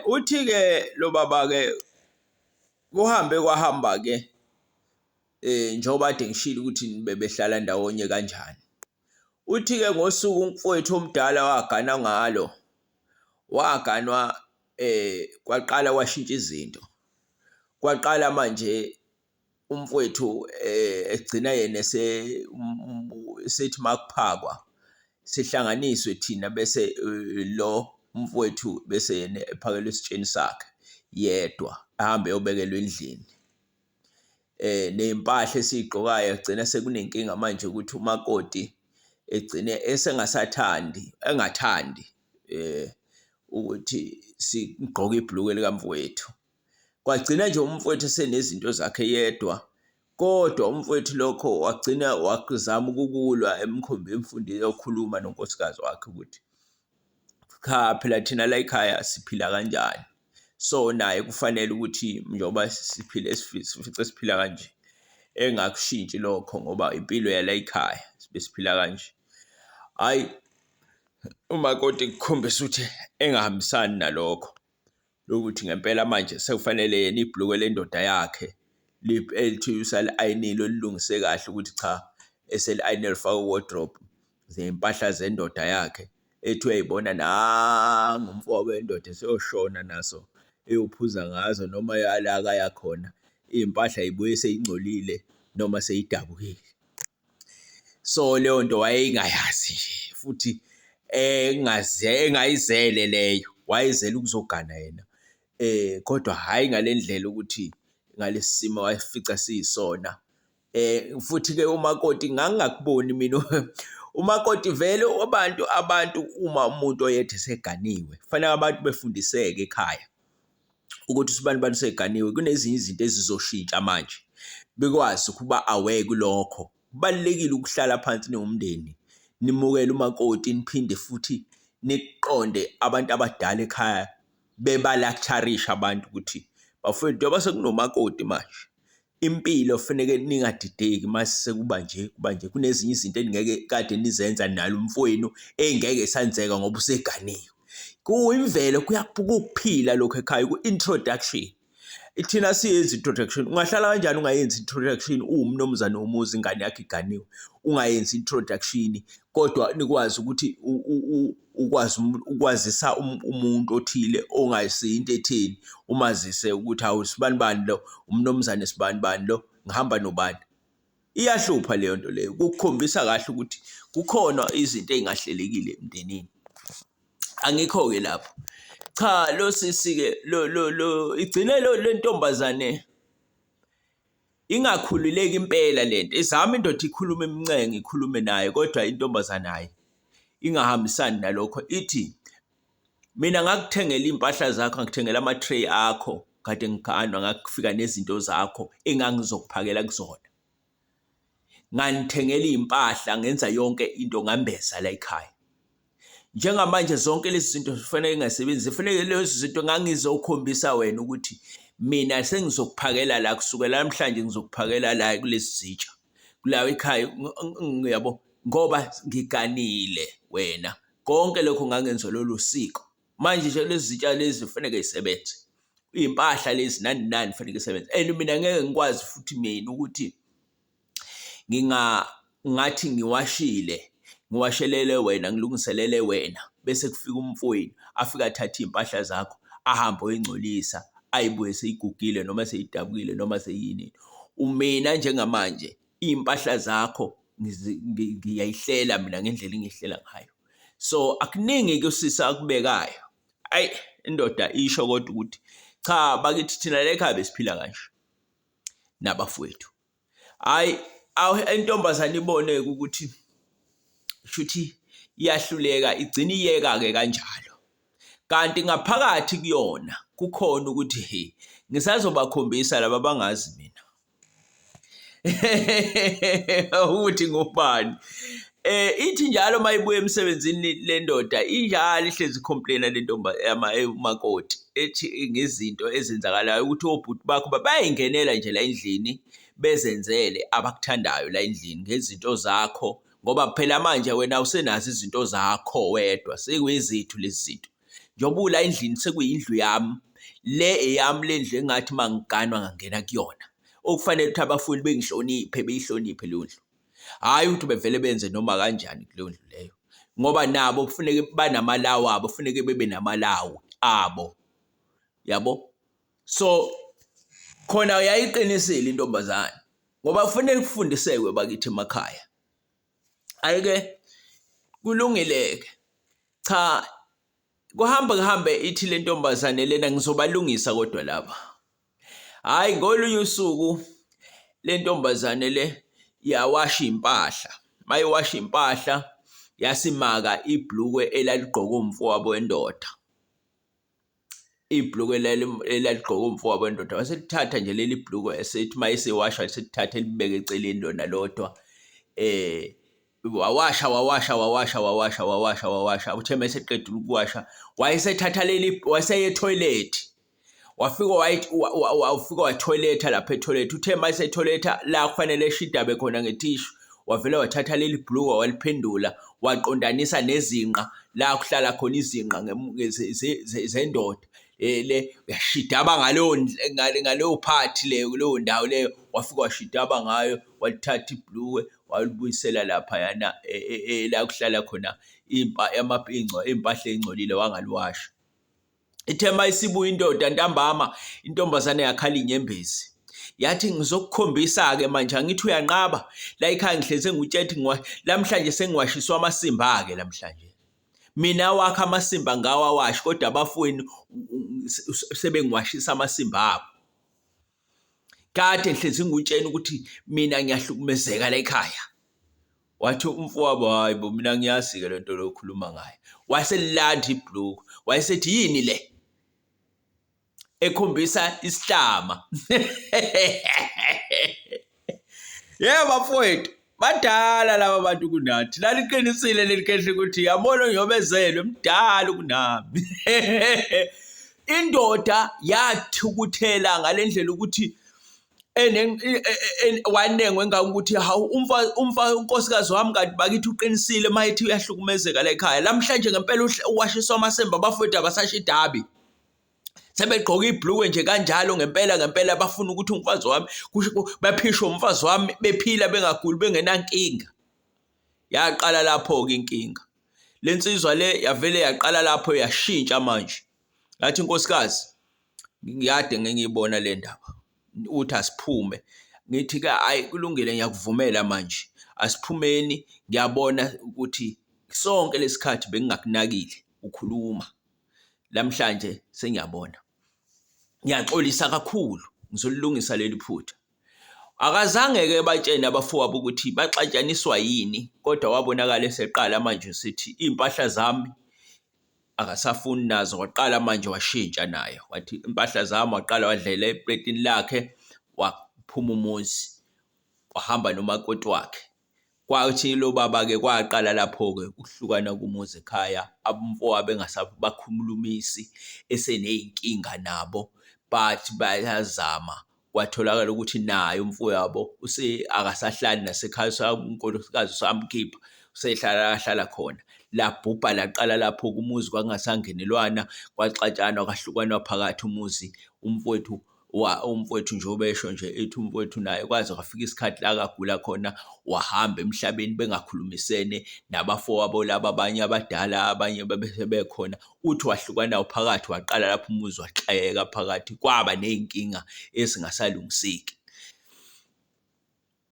Uthi-ke lo baba-ke kwahamba-ke njengoba kade ngishilo ukuthi bebehlala ndawonye kanjani. Uthi-ke ngosuku umfowethu omdala wagana ngalo, waganwa kwaqala kwashintsha izinto. Kwaqala manje umfowethu egcina yena sethi makuphakwa sihlanganiswe thina bese lo umfowethu bese yena ephakelwe esitsheni sakhe yedwa ahambe eyobekelwa endlini. Ney'mpahla esiy'gqokayo kugcina sekunenkinga manje ukuthi umakoti egcine engathandi ukuthi sigqoke ibhulukwe likamfowethu. Kwagcina nje umfowethu esenezinto zakhe yedwa, kodwa umfowethu lokho wagcina wazama ukukulwa emfundile yokukhuluma nonkosikazi wakhe ukuthi cha phela thina la ekhaya siphila kanjani. So naye kufanele ukuthi njengoba sifice siphila kanje engakushintshi lokho ngoba impilo yala ekhaya besiphila kanje. Hhayi, umakoti kukhombisa ukuthi engahambisani nalokho lokuthi ngempela manje sekufanele yena ibhulukwe lendoda yakhe elithi usali-ayinile olilungise kahle ukuthi cha eseli-ayinile lifaka i-wardrobe zey'mpahla zendoda yakhe ethi uyayibona nangu umfowabo wendoda eseyoshona naso eyophuza ngazo noma yala akaya khona iy'mpahla yibuye seyingcolile noma seyidabukile. So leyo nto wayeyingayazi nje futhi engayizele leyo, wayezele ukuzogana yena. Kodwa hhayi ngale ndlela ukuthi ngalesi simo wayefica siyisona. Futhi-ke umakoti ngangingakuboni mina umakoti vele abantu uma umuntu oyedwa eseganiwe kufanele abantu befundiseke ekhaya ukuthi usibani seganiwe kunezinye izinto ezizoshintsha manje, bekwazi ukuba aware kulokho. Kubalulekile ukuhlala phansi niwumndeni nimukele umakoti, niphinde futhi niqonde abantu abadala ekhaya beba-lecture-risha abantu ukuthi bafowethu njengoba sekunomakoti manje impilo kufaneke ningadideki mase sekuba nje kuba nje, kunezinye izinto eningeke kade nizenza nalo umfowenu engeke sanzeka ngoba useganiwe. Kuyimvelo kukuphila lokho ekhaya ku-introduction. Thina siyenza introduction. Ungahlala kanjani ungayenzi introduction uwumnumzane womuzi ingane yakho iganiwe ungayenzi introduction, kodwa nikwazi ukuthi ukwazisa umuntu othile ongayisiyo into etheni, umazise ukuthi hawu sibani bani lo, umnumzane sibani bani lo, ngihamba nobani. Iyahlupha leyo nto leyo, kukukhombisa kahle ukuthi kukhona izinto ey'ngahlelekile emndenini. Angikho-ke lapho. Cha, lo sisi-ke igcine le ntombazane ingakhululeki impela lento. Izama indoda ikhulume imncenge, ikhulume naye, kodwa intombazane hayi ingahambisani nalokho. Ithi mina ngakuthengela iy'mpahla zakho, ngikuthengela ama-tray akho kade ngiganwa, ngakufika nezinto zakho engangizokuphakela kuzona. Nganithengela iy'mpahla, ngenza yonke into ngambeza la ekhaya. Njengamanje zonke lezi zinto kufanele ngingasebenzi, kufanele lezi zinto ngangizokhombisa wena ukuthi mina sengizokuphakela la kusukela namhlanje ngizokuphakela la kulezi zitsha kulawo ekhaya ngiyabo ngoba ngiganile wena. Konke lokho ngangenza lolu siko. Manje nje lezi zitsha lezi kufanele zisebenze. Iy'mpahla lezi nani nani kufanele zisebenze. And mina ngeke ngikwazi futhi mina ukuthi ngathi ngiwashelele wena, ngilungiselele wena, bese kufika umfowenu afika athathe iy'mpahla zakho ahambe oyingcolisa ayibuye seyigugile noma seyidabukile noma seyini. Mina njengamanje iy'mpahla zakho ngiyayihlela mina ngendlela engihlela ngayo. So akuningi-ke usisa akubekayo. Ayi, indoda isho kodwa ukuthi cha bakithi thina la ekhaya besiphila kanje nabafowethu. Hhayi, intombazane ibone-ke ukuthi shuthi iyahluleka, igcine iyeka-ke kanjalo. Kanti ngaphakathi kuyona kukhona ukuthi ngisazobakhombisa laba abangazi mina ukuthi ngubani. Ithi njalo mayibuya emsebenzini le ndoda injalo ihlezi complain-a le umakoti ethi ngezinto ezenzakalayo ukuthi obhuti bakho bayayingenela nje la endlini bezenzele abakuthandayo la endlini ngezinto zakho, ngoba phela manje wena usenazo izinto zakho wedwa, sekuyizithu lezi zinto. njengoba ula endlini sekuyindlu yami, le eyami le ndlu engathi mangiganwa ngangena kuyona, okufanele ukuthi abafundi bengihloniphe, beyihloniphe leyo ndlu. Hhayi ukuthi bevele benze noma kanjani kuleyo ndlu leyo, ngoba nabo kufuneke banamalawu abo, kufuneke bebe namalawu abo, yabo. So khona yayiqinisile intombazane ngoba kufanele kufundisekwe bakithi emakhaya. Hhayi-ke kulungile-ke, cha kuhambe ithi le ntombazane lena ngizobalungisa kodwa laba. Hhayi ngolunye usuku le ntombazane le yawasha iy'mpahla, mayiwasha iy'mpahla yasimaka ibhulukwe elaligqoke umfowabo wendoda. Ibhulukwe elaligqoke umfowabo wendoda waselithatha nje leli bhulukwe esethi mayesewasha waselithatha elibeke eceleni lona lodwa. Wawasha uthe mayeseqedile ukuwasha wayesethatha waseye etoilet, wafika wathoyiletha lapha etoilet. Uthe mayesetoiletha la kufanele eshidabe khona ngethishu, wavele wathatha leli bhulukwe waliphendula waqondanisa nezinqa la kuhlala khona izinqa zendoda. Le yashidaba ngaleyo phathi leyo, kuleyo ndawo leyo, wafika washidaba ngayo, walithatha ibhulukwe walibuyisela laphayana la kuhlala khona iy'mpahla ey'ngcolile wangaliwasha. Ithe mayisibuya indoda ntambama, intombazane yakhala inyembezi, yathi ngizokukhombisa-ke manje, angithi uyanqaba la ekhaya ngihleze ngikutshethi lamhlanje sengiwashiswa amasimba-ke lamhlanje. Mina wakhe amasimba ngawawashi kodwa abafowenu sebengiwashisa amasimba abo. Kade ngihlezi ngikutshena ukuthi mina ngiyahlukumezeka la ekhaya. Wathi umfowabo, hayi bo mina ngiyazi-ke lento lokhuluma ngayo. Waselilanda ibhulukwe, wayesethi yini le, ekhombisa isihlama. Yebo bafowethu, badala laba bantu kunathi. Laliqinisile leli khehle ukuthi yabona unyobezelwe mdala kunami. Indoda yathukuthela ngalendlela ukuthi wanengwe ngakuthi hawu unkosikazi wami kanti bakithi uqinisile mayethi uyahlukumezeka la ekhaya. Lamhlanje ngempela uwashiswa amasembe, abafowethu abasashidabi. Sebegqoka ibhulukwe nje kanjalo ngempela bafuna ukuthi umfazi wami baphishwe umfazi wami bephila bengaguli bengenankinga. Yaqala lapho-ke inkinga. Le nsizwa le yavele yaqala lapho yashintsha manje. Yathi inkosikazi, ngiyade ngiyibona le ndaba, uthi asiphume. Ngithi-ke hayi kulungile, ngiyakuvumela manje, asiphumeni. Ngiyabona ukuthi sonke lesikhathi bengingakunakile ukhuluma, lamhlanje sengiyabona. Ngiyaxolisa kakhulu, ngizolilungisa leli phutha. Akazange-ke batshene abafowabo ukuthi baxatshaniswa yini, kodwa wabonakala eseqala manje sithi iy'mpahla zami akasafuni nazo. Waqala manje washintsha naye, wathi impahla zami, waqala wadlela epletini lakhe, waphuma umuzi, wahamba nomakoti wakhe. Kwathi lo baba-ke kwaqala lapho-ke ukuhlukana kumuzi ekhaya, abamfowabo engasabakhulumisi, eseney'nkinga nabo, bathi bayazama. Kwatholakala ukuthi naye umfowabo akasahlali nasekhaya, unkosikazi usamkhipha, usehlala khona. Labhubha laqala lapho kumuzi kwangasangenelwana, kwaxatshanwa, kwahlukanwa phakathi umuzi. Umfowethu njengoba esho nje ethi umfowethu naye kwaze kwafika isikhathi la akagula khona, wahamba emhlabeni bengakhulumisene nabafowabo laba abanye abadala, abanye bebekhona. Uthi wahlukana phakathi, waqala lapho umuzi waxakeka phakathi, kwaba ney'nkinga ezingasalungiseki.